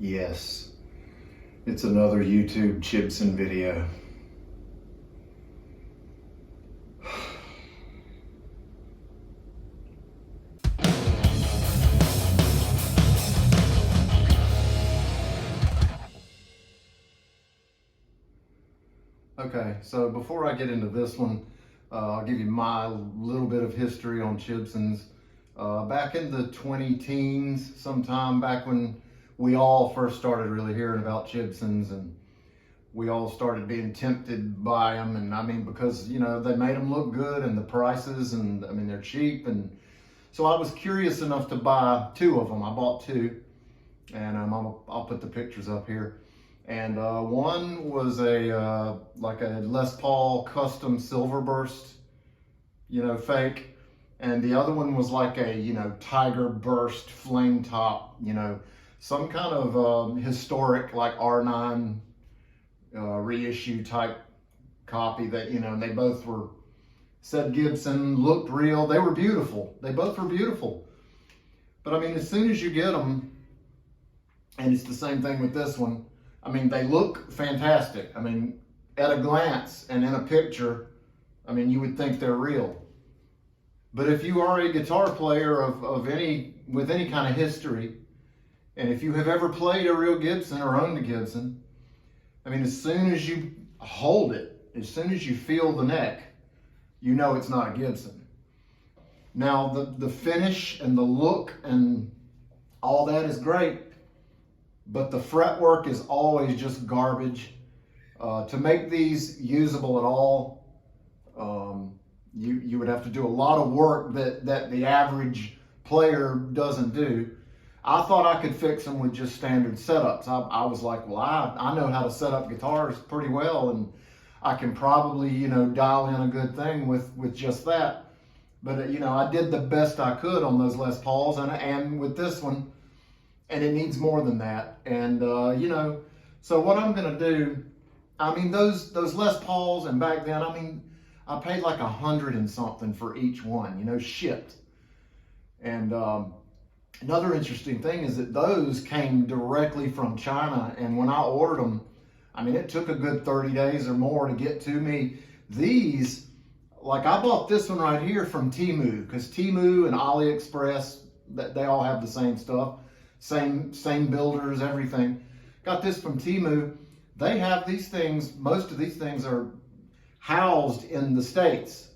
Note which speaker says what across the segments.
Speaker 1: Yes, it's another YouTube Chibson video. Okay, so before I get into this one, I'll give you my little bit of history on Chibsons. Back in the 20-teens, sometime back when we all first started really hearing about Chibsons, and we all started being tempted by them, and I mean, because, you know, they made them look good and the prices, and I mean, they're cheap, and so I was curious enough to buy two of them. I bought two, and I'll put the pictures up here. And one was like a Les Paul custom silver burst, you know, fake. And the other one was like a, you know, tiger burst flame top, you know, some kind of historic like R9 reissue type copy that, you know, they both were, said Gibson, looked real. They were beautiful. They both were beautiful. But I mean, as soon as you get them, and it's the same thing with this one, I mean, they look fantastic. I mean, at a glance and in a picture, I mean, you would think they're real. But if you are a guitar player with any kind of history, and if you have ever played a real Gibson or owned a Gibson, I mean, as soon as you hold it, as soon as you feel the neck, you know it's not a Gibson. Now, the finish and the look and all that is great, but the fretwork is always just garbage. To make these usable at all, you would have to do a lot of work that the average player doesn't do. I thought I could fix them with just standard setups. I was like, well, I know how to set up guitars pretty well, and I can probably, you know, dial in a good thing with just that. But, you know, I did the best I could on those Les Pauls, and with this one, and it needs more than that. And, you know, so what I'm going to do, I mean, those Les Pauls, and back then, I mean, I paid like $100 and something for each one, you know, shipped. And another interesting thing is that those came directly from China. And when I ordered them, I mean, it took a good 30 days or more to get to me. These, like I bought this one right here from Temu, because Temu and AliExpress, they all have the same stuff. Same builders, everything. Got this from Temu. They have these things, most of these things are housed in the States.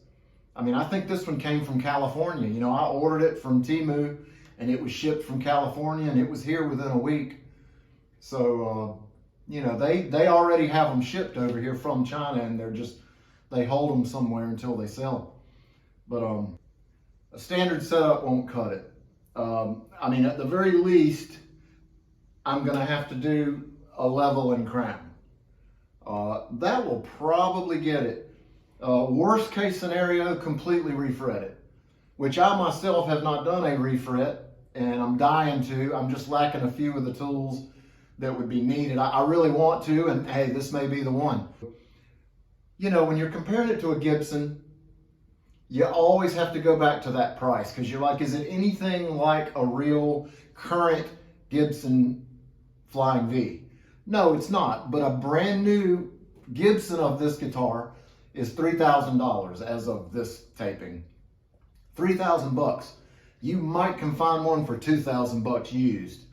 Speaker 1: I mean, I think this one came from California. You know, I ordered it from Temu and it was shipped from California and it was here within a week. So, you know, they already have them shipped over here from China, and they hold them somewhere until they sell them. But a standard setup won't cut it. I mean, at the very least, I'm going to have to do a level and crown. That will probably get it. Worst case scenario, completely refret it, which I myself have not done a refret, and I'm dying to. I'm just lacking a few of the tools that would be needed. I really want to, and hey, this may be the one. You know, when you're comparing it to a Gibson, you always have to go back to that price, because you're like, is it anything like a real current Gibson Flying V? No, it's not. But a brand new Gibson of this guitar is $3,000 as of this taping. 3,000 bucks. You might can find one for 2,000 bucks used.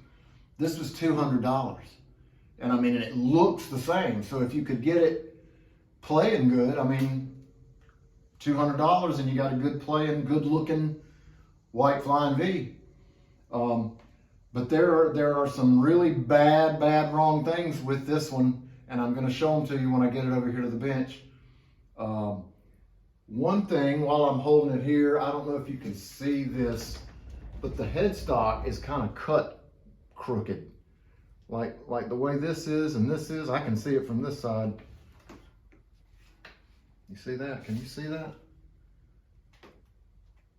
Speaker 1: This was $200. And I mean, it looks the same. So if you could get it playing good, I mean, $200 and you got a good playing, good looking white Flying V. But there are some really bad wrong things with this one, and I'm going to show them to you when I get it over here to the bench. One thing, while I'm holding it here, I don't know if you can see this, but the headstock is kind of cut crooked. Like the way this is and this is, I can see it from this side. You see that? Can you see that?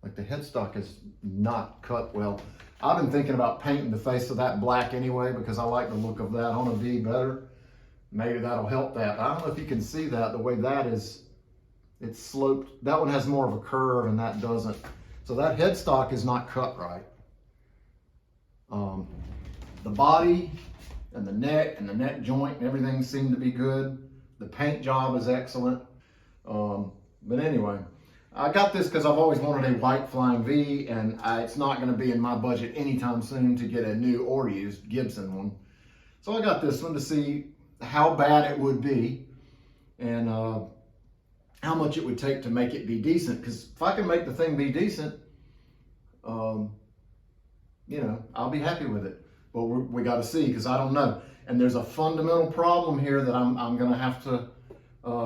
Speaker 1: Like the headstock is not cut well. I've been thinking about painting the face of that black anyway, because I like the look of that on a V better. Maybe that'll help that. I don't know if you can see that, the way that is, it's sloped. That one has more of a curve and that doesn't. So that headstock is not cut right. The body and the neck joint and everything seemed to be good. The paint job is excellent. But anyway, I got this because I've always wanted a white Flying V, and it's not going to be in my budget anytime soon to get a new or used Gibson one. So I got this one to see how bad it would be, and how much it would take to make it be decent. Because if I can make the thing be decent, you know, I'll be happy with it. But we got to see, because I don't know. And there's a fundamental problem here that I'm going to have to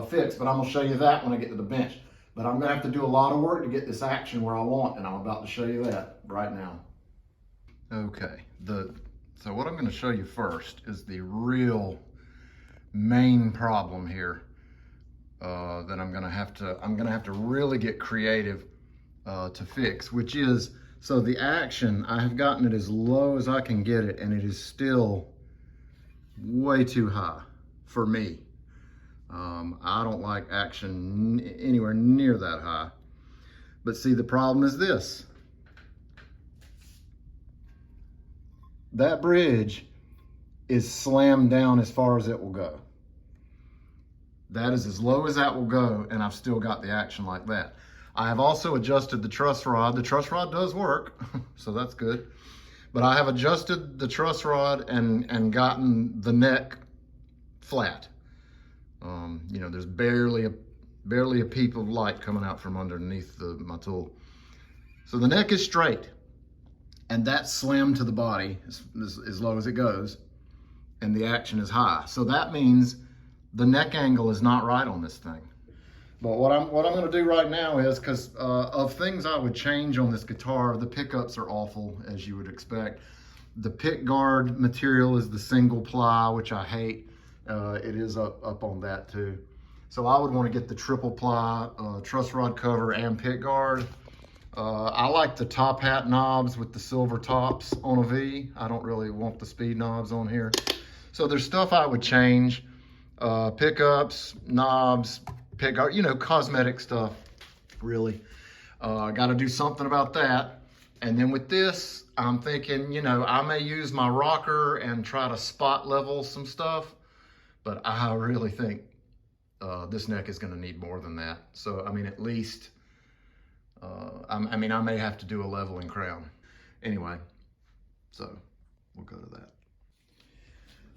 Speaker 1: fix, but I'm going to show you that when I get to the bench. But I'm going to have to do a lot of work to get this action where I want, and I'm about to show you that right now. Okay, so what I'm going to show you first is the real main problem here that I'm going to have to really get creative to fix, which is, so the action, I have gotten it as low as I can get it, and it is still way too high for me. I don't like action anywhere near that high. But see, the problem is this. That bridge is slammed down as far as it will go. That is as low as that will go, and I've still got the action like that. I have also adjusted the truss rod. The truss rod does work, so that's good. But I have adjusted the truss rod and gotten the neck flat. You know, there's barely a peep of light coming out from underneath my tool. So the neck is straight, and that's slammed to the body as low as it goes, and the action is high. So that means the neck angle is not right on this thing. But what I'm going to do right now is, because of things I would change on this guitar, the pickups are awful, as you would expect. The pick guard material is the single ply, which I hate. It is up on that too. So I would want to get the triple ply truss rod cover and pick guard. I like the top hat knobs with the silver tops on a V. I don't really want the speed knobs on here. So there's stuff I would change. Pickups, knobs, pick guard, you know, cosmetic stuff, really. I got to do something about that. And then with this, I'm thinking, you know, I may use my rocker and try to spot level some stuff. But I really think this neck is going to need more than that. So, I mean, at least, I may have to do a leveling crown. Anyway, so we'll go to that.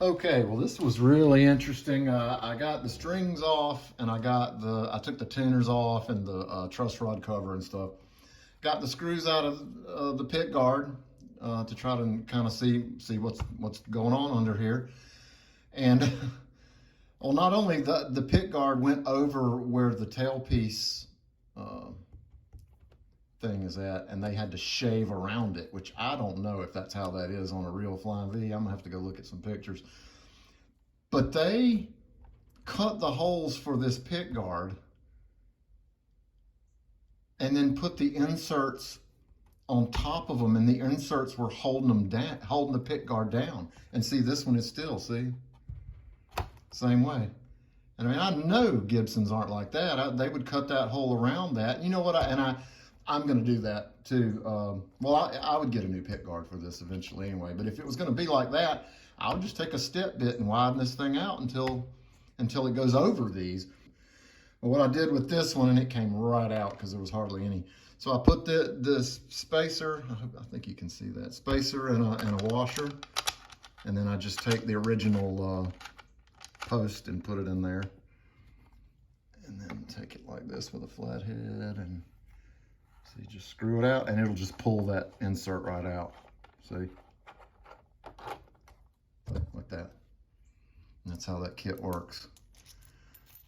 Speaker 1: Okay, well, this was really interesting. I got the strings off, and I took the tuners off and the truss rod cover and stuff. Got the screws out of the pick guard to try to kind of see what's going on under here. And well, not only the pick guard went over where the tailpiece thing is at, and they had to shave around it, which I don't know if that's how that is on a real Flying V. I'm gonna have to go look at some pictures. But they cut the holes for this pick guard and then put the inserts on top of them, and the inserts were holding them down, holding the pick guard down. And see, this one is still, see? Same way. And I mean, I know Gibsons aren't like that. They would cut that hole around that. You know what? I'm going to do that too. Well, I would get a new pick guard for this eventually anyway. But if it was going to be like that, I would just take a step bit and widen this thing out until it goes over these. But what I did with this one, and it came right out because there was hardly any. So I put this spacer. I think you can see that spacer and a washer, and then I just take the original post and put it in there, and then take it like this with a flat head, and so you just screw it out and it'll just pull that insert right out. See, like that. And that's how that kit works.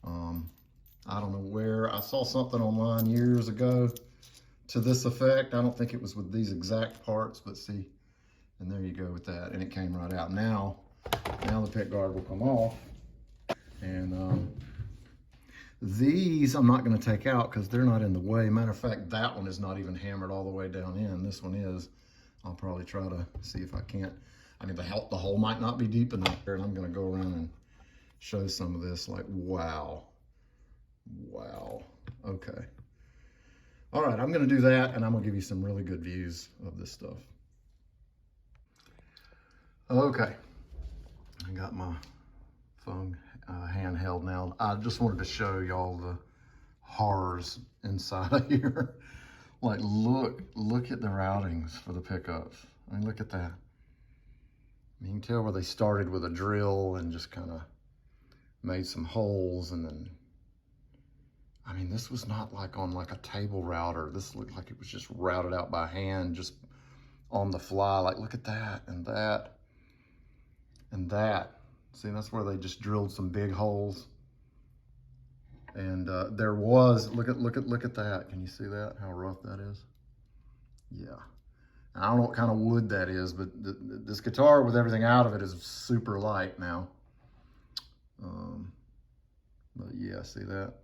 Speaker 1: I don't know where I saw something online years ago to this effect. I don't think it was with these exact parts, but see, and there you go with that, and it came right out. Now the pick guard will come off. And these I'm not going to take out because they're not in the way. Matter of fact, that one is not even hammered all the way down in. This one is. I'll probably try to see if I can't. I mean, the hole might not be deep enough there, and I'm going to go around and show some of this. Like, wow. Okay. All right, I'm going to do that, and I'm going to give you some really good views of this stuff. Okay. got my phone handheld now. I just wanted to show y'all the horrors inside of here. Like, look at the routings for the pickups. I mean, look at that. You can tell where they started with a drill and just kind of made some holes, and then, I mean, this was not like on like a table router. This looked like it was just routed out by hand, just on the fly. Like, look at that and that and that. See, that's where they just drilled some big holes. And there was, look at that. Can you see that? How rough that is? Yeah. And I don't know what kind of wood that is, but this guitar with everything out of it is super light now. But yeah, see that?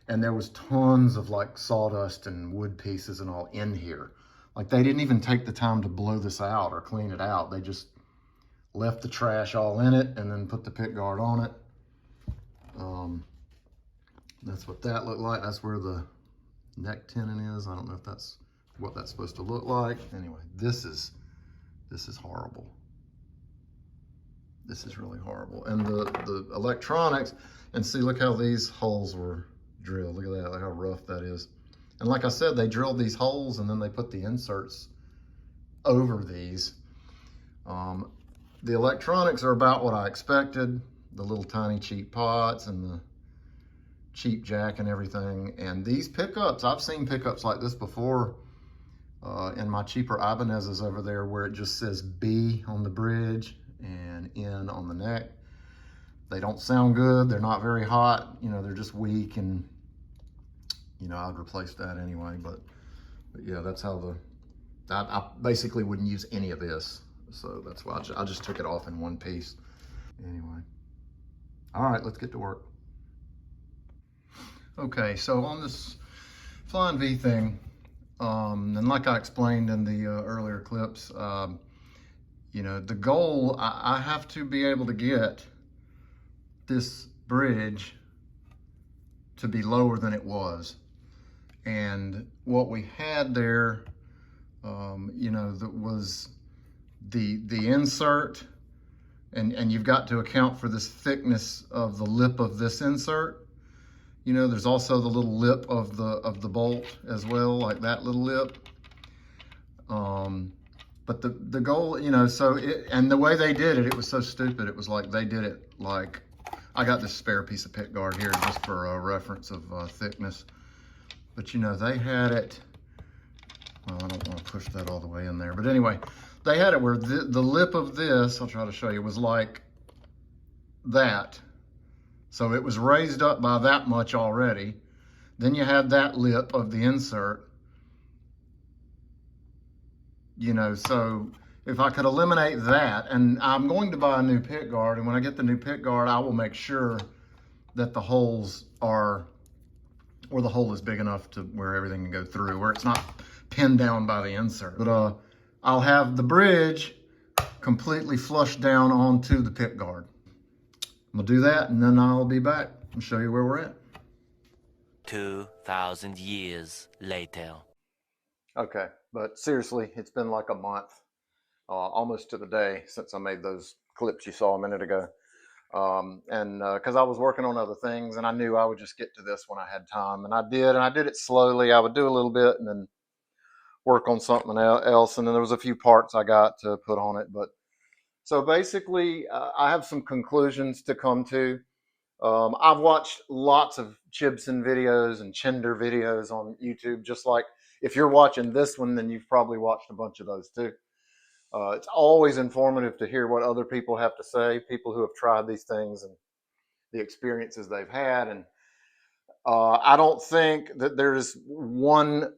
Speaker 1: And there was tons of like sawdust and wood pieces and all in here. Like, they didn't even take the time to blow this out or clean it out. They just left the trash all in it and then put the pick guard on it. That's what that looked like. That's where the neck tenon is. I don't know if that's what that's supposed to look like. Anyway, this is horrible. This is really horrible. And the electronics, and see, look how these holes were drilled. Look at that, look how rough that is. And like I said, they drilled these holes and then they put the inserts over these. The electronics are about what I expected. The little tiny cheap pots and the cheap jack and everything. And these pickups, I've seen pickups like this before in my cheaper Ibanez's over there, where it just says B on the bridge and N on the neck. They don't sound good. They're not very hot. You know, they're just weak, and you know, I'd replace that anyway. But yeah, that's how I basically wouldn't use any of this. So that's why I just took it off in one piece. Anyway. All right, let's get to work. Okay, so on this Flying V thing, and like I explained in the earlier clips, you know, the goal, I have to be able to get this bridge to be lower than it was. And what we had there, you know, that was the insert, and you've got to account for this thickness of the lip of this insert. You know, there's also the little lip of the bolt as well, like that little lip. But the goal, you know, so and the way they did it, it was so stupid. It was like they did it like, I got this spare piece of pick guard here just for a reference of thickness. But you know, they had it, well, I don't want to push that all the way in there. But anyway, they had it where the lip of this, I'll try to show you, was like that. So it was raised up by that much already. Then you had that lip of the insert. You know, so if I could eliminate that, and I'm going to buy a new pick guard, and when I get the new pick guard, I will make sure that the holes are, or the hole is big enough to where everything can go through, where it's not pinned down by the insert. But I'll have the bridge completely flushed down onto the pick guard. I'm gonna do that, and then I'll be back and show you where we're at.
Speaker 2: 2,000 years later.
Speaker 1: Okay, but seriously, it's been like a month, almost to the day, since I made those clips you saw a minute ago. Because I was working on other things, and I knew I would just get to this when I had time, and I did it slowly. I would do a little bit and then work on something else, and then there was a few parts I got to put on it. But so basically, I have some conclusions to come to. I've watched lots of Chibson videos and Chinder videos on YouTube, just like if you're watching this one, then you've probably watched a bunch of those too. It's always informative to hear what other people have to say, people who have tried these things and the experiences they've had. And I don't think that there's one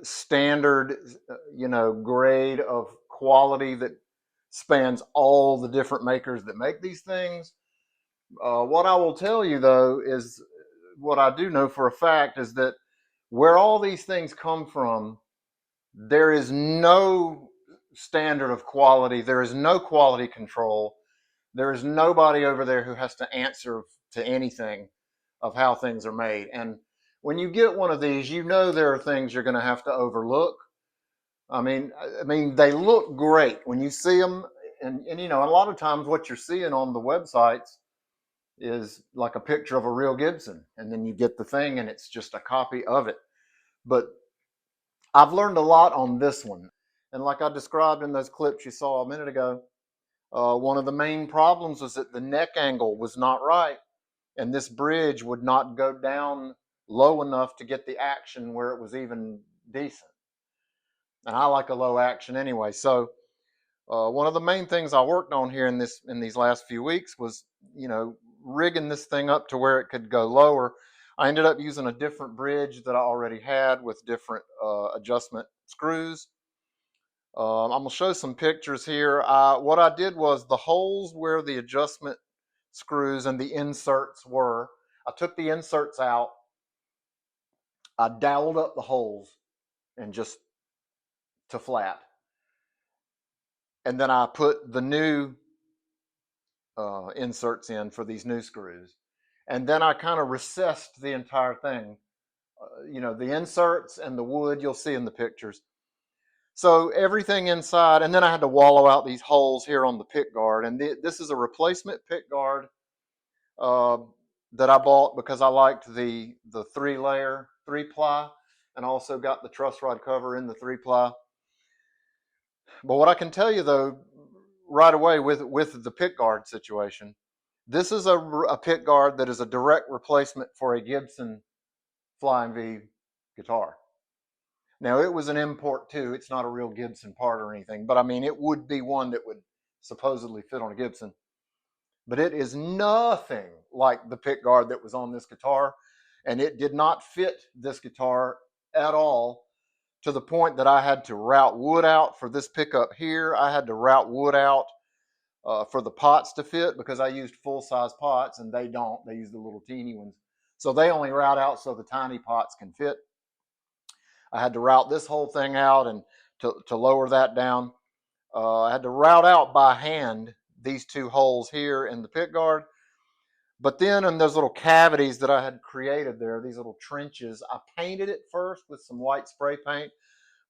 Speaker 1: standard, you know, grade of quality that spans all the different makers that make these things. What I will tell you, though, is what I do know for a fact is that where all these things come from, there is no standard of quality. There is no quality control. There is nobody over there who has to answer to anything of how things are made. And when you get one of these, you know there are things you're going to have to overlook. I mean, they look great when you see them and you know, a lot of times what you're seeing on the websites is like a picture of a real Gibson, and then you get the thing and it's just a copy of it. But I've learned a lot on this one. And like I described in those clips you saw a minute ago, one of the main problems was that the neck angle was not right, and this bridge would not go down low enough to get the action where it was even decent. And I like a low action anyway. So one of the main things I worked on here in these last few weeks was, you know, rigging this thing up to where it could go lower. I ended up using a different bridge that I already had with different adjustment screws. I'm gonna show some pictures here. What I did was the holes where the adjustment screws and the inserts were, I took the inserts out, I doweled up the holes and just to flat. And then I put the new inserts in for these new screws. And then I kind of recessed the entire thing. You know, the inserts and the wood you'll see in the pictures. So everything inside, and then I had to wallow out these holes here on the pick guard. And this is a replacement pick guard that I bought because I liked the 3-layer 3-ply, and also got the truss rod cover in the 3-ply. But what I can tell you though, right away with the pick guard situation, this is a pick guard that is a direct replacement for a Gibson Flying V guitar. Now it was an import too. It's not a real Gibson part or anything, but I mean, it would be one that would supposedly fit on a Gibson. But it is nothing like the pick guard that was on this guitar, and it did not fit this guitar at all, to the point that I had to route wood out for this pickup here. I had to route wood out for the pots to fit, because I used full-size pots and they don't. They use the little teeny ones. So they only route out so the tiny pots can fit. I had to route this whole thing out, and to lower that down, I had to route out by hand these two holes here in the pick guard. But then in those little cavities that I had created there, these little trenches, I painted it first with some white spray paint,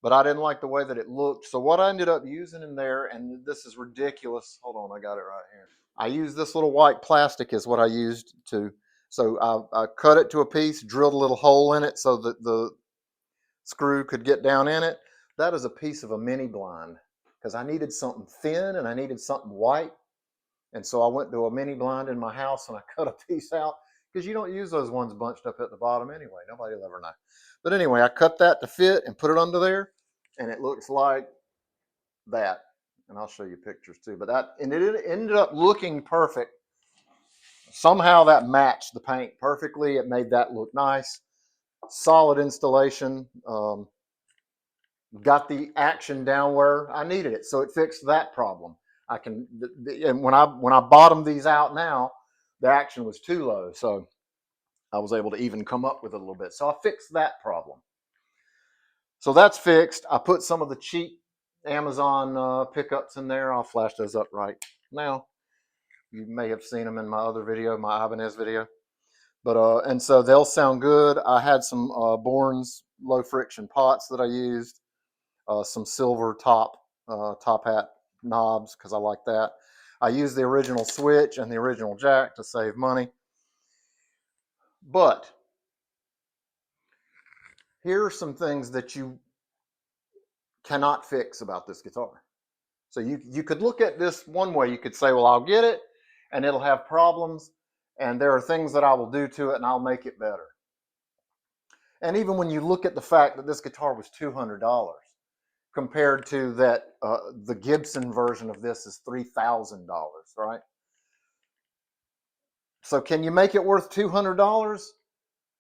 Speaker 1: but I didn't like the way that it looked. So what I ended up using in there, and this is ridiculous. Hold on, I got it right here. I used this little white plastic is what I used to. So I cut it to a piece, drilled a little hole in it so that the screw could get down in it. That is a piece of a mini blind, because I needed something thin and I needed something white. And so I went to a mini blind in my house and I cut a piece out, because you don't use those ones bunched up at the bottom anyway. Nobody will ever know. But anyway, I cut that to fit and put it under there, and it looks like that. And I'll show you pictures too. But that, and it ended up looking perfect. Somehow that matched the paint perfectly. It made that look nice. Solid installation. Got the action down where I needed it, so it fixed that problem. I can, and when I bottomed these out now, the action was too low, so I was able to even come up with it a little bit. So I fixed that problem. So that's fixed. I put some of the cheap Amazon pickups in there. I'll flash those up right now. You may have seen them in my other video, my Ibanez video. But and so they'll sound good. I had some Bourne's low friction pots that I used. Some silver top hat knobs, because I like that. I used the original switch and the original jack to save money. But here are some things that you cannot fix about this guitar. So you could look at this one way. You could say, well, I'll get it and it'll have problems, and there are things that I will do to it and I'll make it better. And even when you look at the fact that this guitar was $200, compared to that the Gibson version of this is $3,000, right? So can you make it worth $200?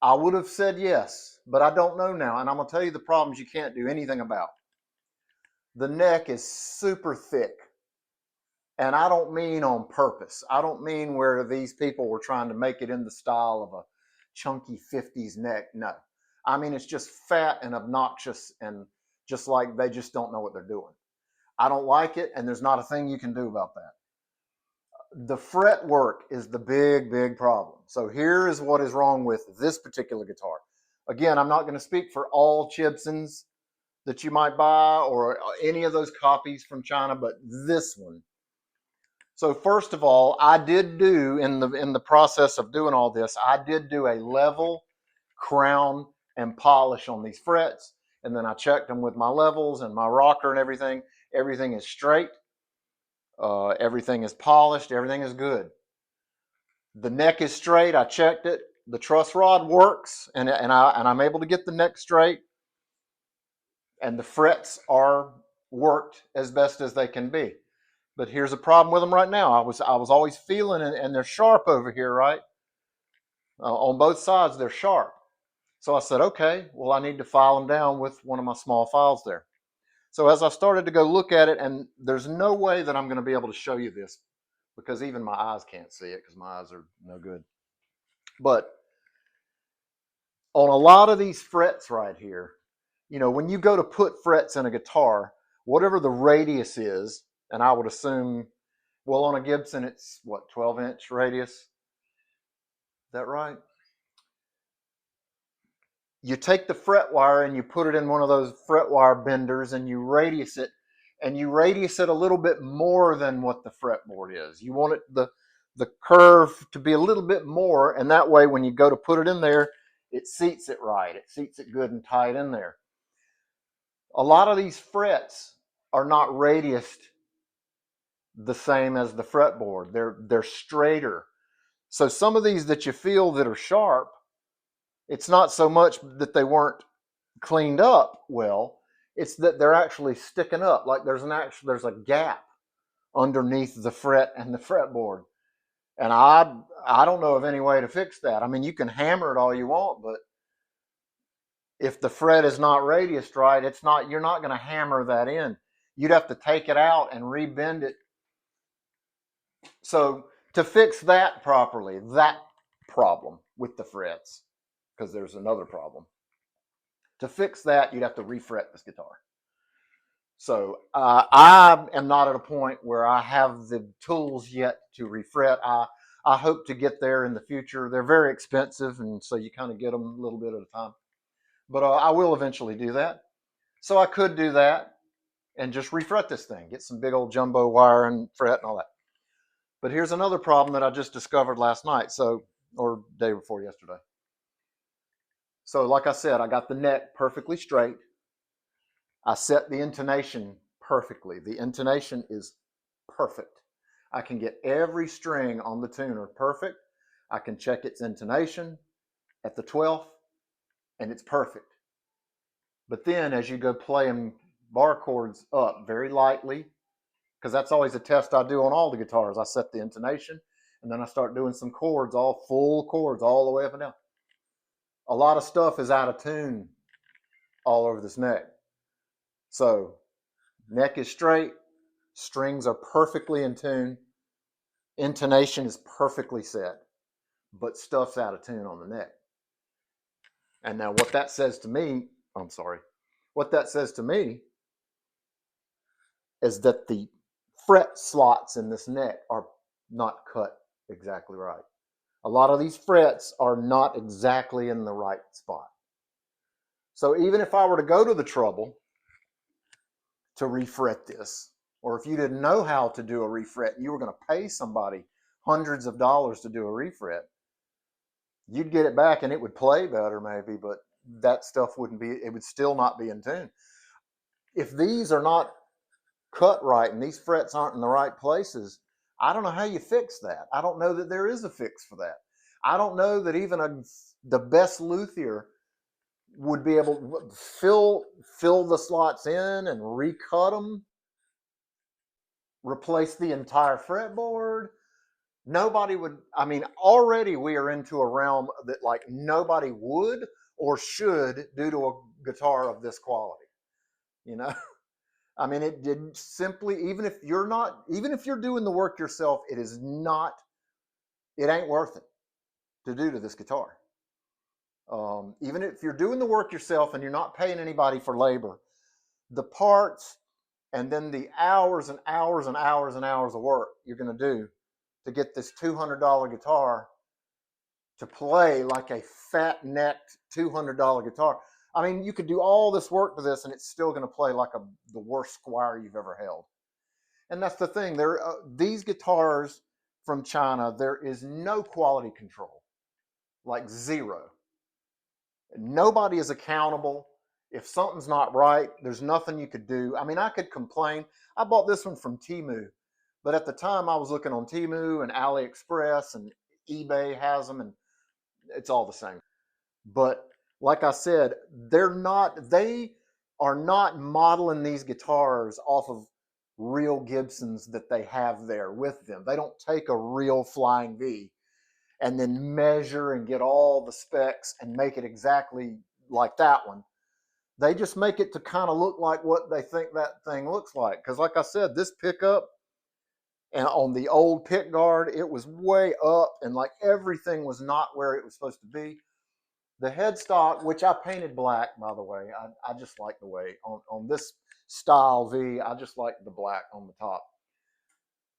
Speaker 1: I would have said yes, but I don't know now, and I'm gonna tell you the problems you can't do anything about. The neck is super thick, and I don't mean on purpose. I don't mean where these people were trying to make it in the style of a chunky 50s neck. No, I mean it's just fat and obnoxious, and just like they just don't know what they're doing. I don't like it, and there's not a thing you can do about that. The fret work is the big problem. So here is what is wrong with this particular guitar. Again, I'm not going to speak for all Chibsons that you might buy or any of those copies from China, but this one So first of all, I did do in the process of doing all this, I did do a level, crown, and polish on these frets, and then I checked them with my levels and my rocker and everything. Everything is straight. Everything is polished. Everything is good. The neck is straight. I checked it. The truss rod works, and I'm able to get the neck straight, and the frets are worked as best as they can be. But here's a problem with them right now. I was always feeling, and they're sharp over here, right? On both sides, they're sharp. So I said, okay, well, I need to file them down with one of my small files there. So as I started to go look at it, and there's no way that I'm going to be able to show you this because even my eyes can't see it because my eyes are no good. But on a lot of these frets right here, you know, when you go to put frets in a guitar, whatever the radius is, and I would assume, well, on a Gibson, it's what, 12-inch radius? Is that right? You take the fret wire and you put it in one of those fret wire benders and you radius it, and you radius it a little bit more than what the fretboard is. You want it the curve to be a little bit more, and that way when you go to put it in there, it seats it right. It seats it good and tight in there. A lot of these frets are not radiused the same as the fretboard. They're straighter. So some of these that you feel that are sharp, it's not so much that they weren't cleaned up well, it's that they're actually sticking up. Like there's a gap underneath the fret and the fretboard. And I don't know of any way to fix that. I mean, you can hammer it all you want, but if the fret is not radiused right, you're not going to hammer that in. You'd have to take it out and rebend it. So to fix that properly, that problem with the frets, because there's another problem. To fix that, you'd have to refret this guitar. So I am not at a point where I have the tools yet to refret. I hope to get there in the future. They're very expensive, and so you kind of get them a little bit at a time. But I will eventually do that. So I could do that and just refret this thing, get some big old jumbo wire and fret and all that. But here's another problem that I just discovered last night, or day before yesterday. So like I said, I got the neck perfectly straight. I set the intonation perfectly. The intonation is perfect. I can get every string on the tuner perfect. I can check its intonation at the 12th, and it's perfect. But then as you go playing bar chords up very lightly, because that's always a test I do on all the guitars. I set the intonation, and then I start doing some chords, all full chords, all the way up and down. A lot of stuff is out of tune all over this neck. So neck is straight, strings are perfectly in tune, intonation is perfectly set, but stuff's out of tune on the neck. And now what that says to me, what that says to me is that the fret slots in this neck are not cut exactly right. A lot of these frets are not exactly in the right spot. So even if I were to go to the trouble to refret this, or if you didn't know how to do a refret and you were going to pay somebody hundreds of dollars to do a refret, you'd get it back and it would play better maybe, but that stuff it would still not be in tune. If these are not cut right and these frets aren't in the right places, I don't know how you fix that. I don't know that there is a fix for that. I don't know that even the best luthier would be able to fill the slots in and recut them, replace the entire fretboard. Nobody would. I mean, already we are into a realm that like nobody would or should do to a guitar of this quality. You know, I mean, it did simply, even if you're doing the work yourself, it ain't worth it to do to this guitar. Even if you're doing the work yourself and you're not paying anybody for labor, the parts and then the hours and hours and hours and hours of work you're going to do to get this $200 guitar to play like a fat-necked $200 guitar. I mean, you could do all this work to this and it's still going to play like the worst Squire you've ever held. And that's the thing. These guitars from China, there is no quality control, like zero. Nobody is accountable. If something's not right, there's nothing you could do. I mean, I could complain. I bought this one from Temu, but at the time I was looking on Temu and AliExpress, and eBay has them, and it's all the same. But like I said, they are not modeling these guitars off of real Gibsons that they have there with them. They don't take a real Flying V and then measure and get all the specs and make it exactly like that one. They just make it to kind of look like what they think that thing looks like. Because like I said, this pickup, and on the old pick guard, it was way up and like everything was not where it was supposed to be. The headstock, which I painted black, by the way, I just like the way on this style V, I just like the black on the top.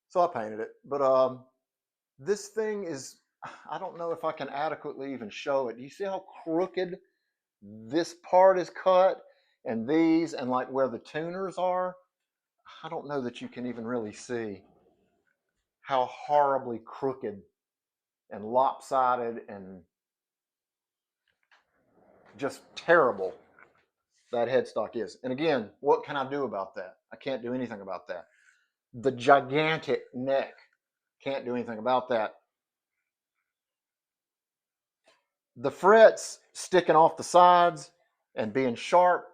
Speaker 1: So I painted it. But this thing is, I don't know if I can adequately even show it. Do you see how crooked this part is cut? And these, and like where the tuners are? I don't know that you can even really see how horribly crooked and lopsided and just terrible that headstock is. And again, what can I do about that? I can't do anything about that. The gigantic neck, can't do anything about that. The frets sticking off the sides and being sharp,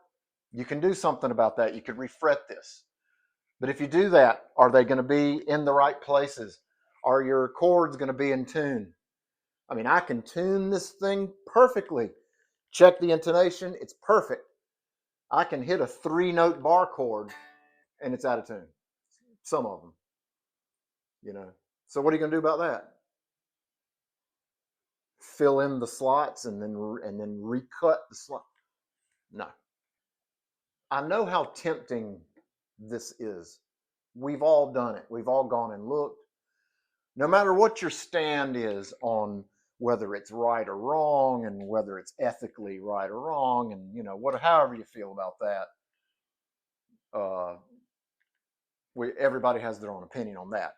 Speaker 1: you can do something about that. You could refret this. But if you do that, are they going to be in the right places? Are your chords going to be in tune? I mean, I can tune this thing perfectly. Check the intonation, it's perfect. I can hit a 3-note bar chord and it's out of tune. Some of them, you know. So what are you going to do about that? Fill in the slots and then recut the slot? No. I know how tempting this is. We've all done it. We've all gone and looked. No matter what your stand is on whether it's right or wrong, and whether it's ethically right or wrong, and you know, however you feel about that, everybody has their own opinion on that.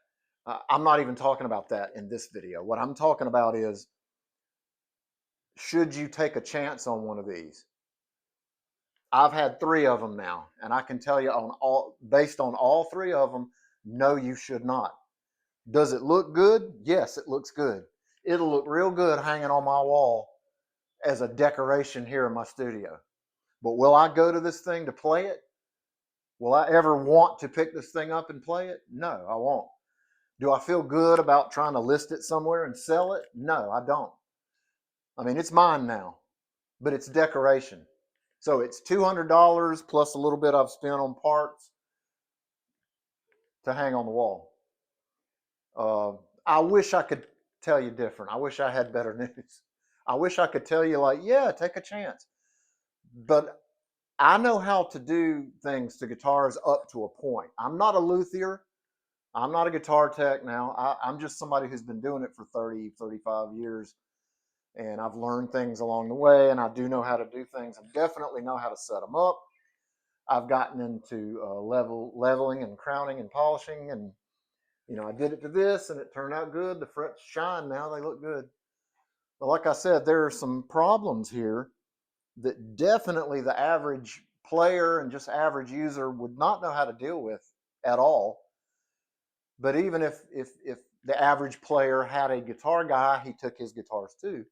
Speaker 1: I'm not even talking about that in this video. What I'm talking about is, should you take a chance on one of these? I've had 3 of them now, and I can tell you based on all 3 of them, no, you should not. Does it look good? Yes, it looks good. It'll look real good hanging on my wall as a decoration here in my studio. But will I go to this thing to play it? Will I ever want to pick this thing up and play it? No, I won't. Do I feel good about trying to list it somewhere and sell it? No, I don't. I mean, it's mine now, but it's decoration. So it's $200 plus a little bit I've spent on parts to hang on the wall. I wish I could tell you different. I wish I had better news. I wish I could tell you like, yeah, take a chance. But I know how to do things to guitars up to a point. I'm not a luthier. I'm not a guitar tech now. I'm just somebody who's been doing it for 30, 35 years. And I've learned things along the way, and I do know how to do things. I definitely know how to set them up. I've gotten into leveling and crowning and polishing, and you know, I did it to this and it turned out good. The frets shine now, they look good. But like I said, there are some problems here that definitely the average player and just average user would not know how to deal with at all. But even if the average player had a guitar guy he took his guitars to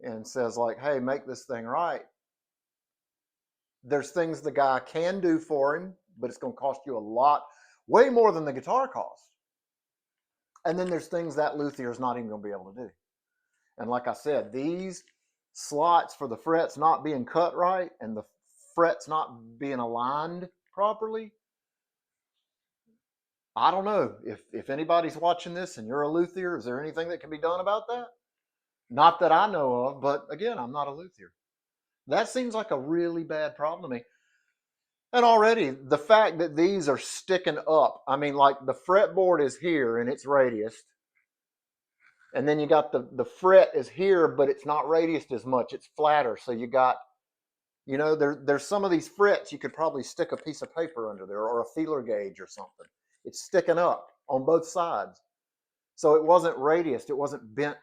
Speaker 1: and says like, hey, make this thing right, there's things the guy can do for him, but it's going to cost you a lot, way more than the guitar costs. And then there's things that luthier is not even going to be able to do. And like I said, these slots for the frets not being cut right and the frets not being aligned properly, I don't know. If anybody's watching this and you're a luthier, is there anything that can be done about that? Not that I know of, but again, I'm not a luthier. That seems like a really bad problem to me. And already, the fact that these are sticking up, I mean, like the fretboard is here and it's radiused. And then you got the fret is here, but it's not radiused as much. It's flatter. So you got, you know, there's some of these frets you could probably stick a piece of paper under there or a feeler gauge or something.
Speaker 3: It's sticking up on both sides. So it wasn't radiused, it wasn't bent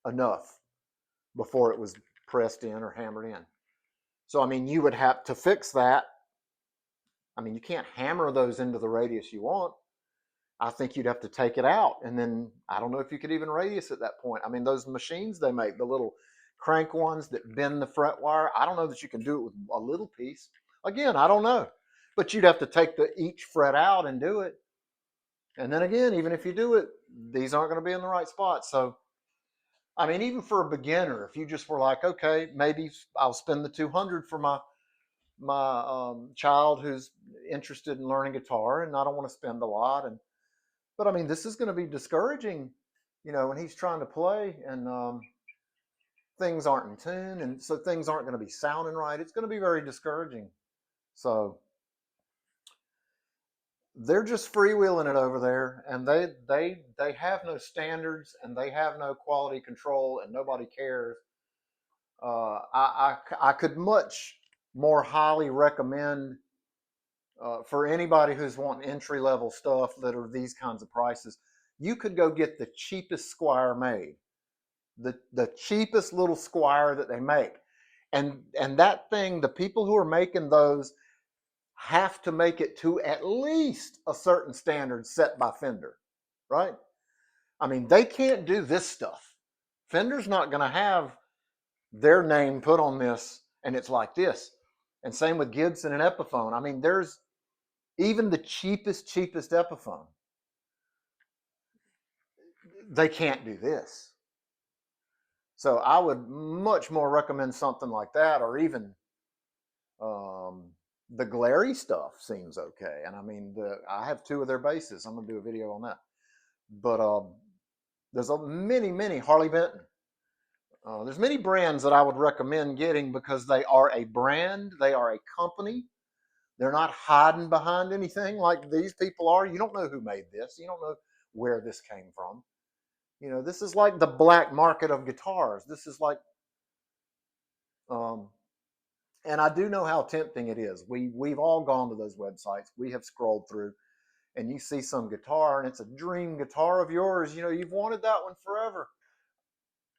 Speaker 3: enough before it was pressed in or hammered in. So, I mean, you would have to fix that. I mean, you can't hammer those into the radius you want. I think you'd have to take it out. And then I don't know if you could even radius at that point. I mean, those machines they make, the little crank ones that bend the fret wire, I don't know that you can do it with a little piece. Again, I don't know. But you'd have to take each fret out and do it. And then again, even if you do it, these aren't going to be in the right spot. So, I mean, even for a beginner, if you just were like, okay, maybe I'll spend the 200 for my child who's interested in learning guitar, and I don't want to spend a lot. But I mean, this is going to be discouraging, when he's trying to play and things aren't in tune, and so things aren't going to be sounding right. It's going to be very discouraging. So they're just freewheeling it over there, and they have no standards, and they have no quality control, and nobody cares. I could much more highly recommend for anybody who's wanting entry level stuff that are these kinds of prices. You could go get the cheapest Squire made, the cheapest little Squire that they make, and that thing, the people who are making those have to make it to at least a certain standard set by Fender, right? I mean, they can't do this stuff. Fender's not going to have their name put on this and it's like this. And same with Gibson and Epiphone. I mean, there's even the cheapest Epiphone. They can't do this. So I would much more recommend something like that, or even the glary stuff seems okay. And I mean, I have two of their basses. I'm gonna do a video on that. But there's many Harley Benton. There's many brands that I would recommend getting because they are a brand, they are a company. They're not hiding behind anything like these people are. You don't know who made this. You don't know where this came from. This is like the black market of guitars. This is like, and I do know how tempting it is. We've all gone to those websites. We have scrolled through, and you see some guitar, and it's a dream guitar of yours. You've wanted that one forever.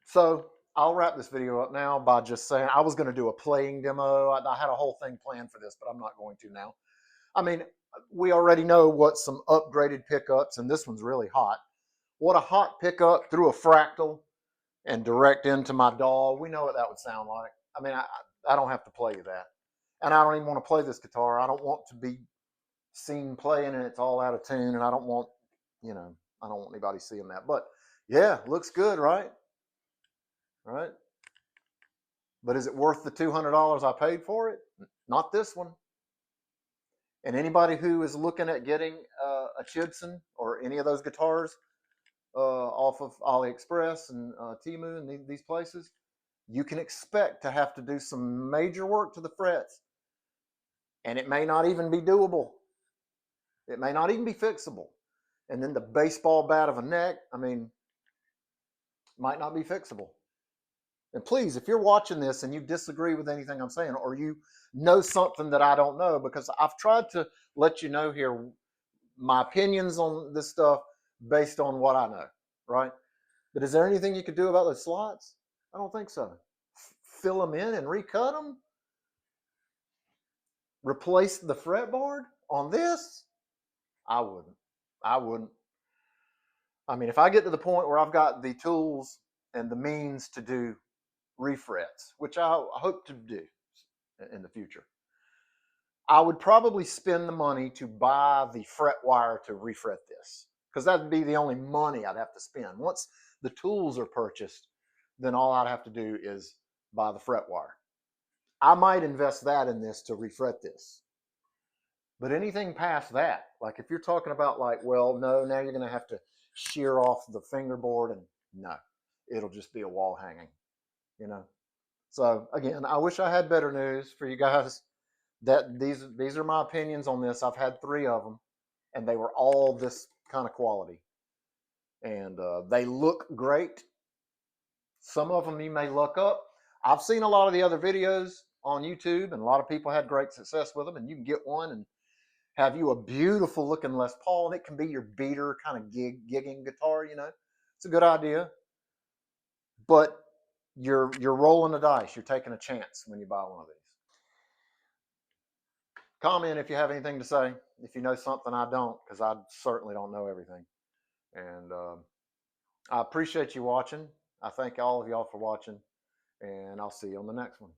Speaker 3: So I'll wrap this video up now by just saying I was going to do a playing demo. I had a whole thing planned for this, but I'm not going to now. I mean, we already know what some upgraded pickups, and this one's really hot. What a hot pickup through a fractal and direct into my DAW. We know what that would sound like. I mean, I don't have to play you that. And I don't even want to play this guitar. I don't want to be seen playing and it's all out of tune. And I don't want, I don't want anybody seeing that. But yeah, looks good, right? Right? But is it worth the $200 I paid for it? Not this one. And anybody who is looking at getting a Chibson or any of those guitars off of AliExpress and Temu and these places, you can expect to have to do some major work to the frets. And it may not even be doable. It may not even be fixable. And then the baseball bat of a neck, I mean, might not be fixable. And please, if you're watching this and you disagree with anything I'm saying, or you know something that I don't know, because I've tried to let you know here my opinions on this stuff based on what I know, right? But is there anything you could do about those slots? I don't think so. Fill them in and recut them? Replace the fretboard on this? I wouldn't. I wouldn't. I mean, if I get to the point where I've got the tools and the means to do refrets, which I hope to do in the future, I would probably spend the money to buy the fret wire to refret this, because that'd be the only money I'd have to spend. Once the tools are purchased, then all I'd have to do is buy the fret wire. I might invest that in this to refret this. But anything past that, like if you're talking about like, well, no, now you're going to have to shear off the fingerboard, and no, it'll just be a wall hanging, So again, I wish I had better news for you guys. That these are my opinions on this. I've had 3 of them, and they were all this kind of quality, and they look great. Some of them you may look up. I've seen a lot of the other videos on YouTube, and a lot of people had great success with them. And you can get one, and have you a beautiful looking Les Paul, and it can be your beater kind of gigging guitar. It's a good idea, but you're rolling the dice. You're taking a chance when you buy one of these. Comment if you have anything to say. If you know something I don't, because I certainly don't know everything. And I appreciate you watching. I thank all of y'all for watching, and I'll see you on the next one.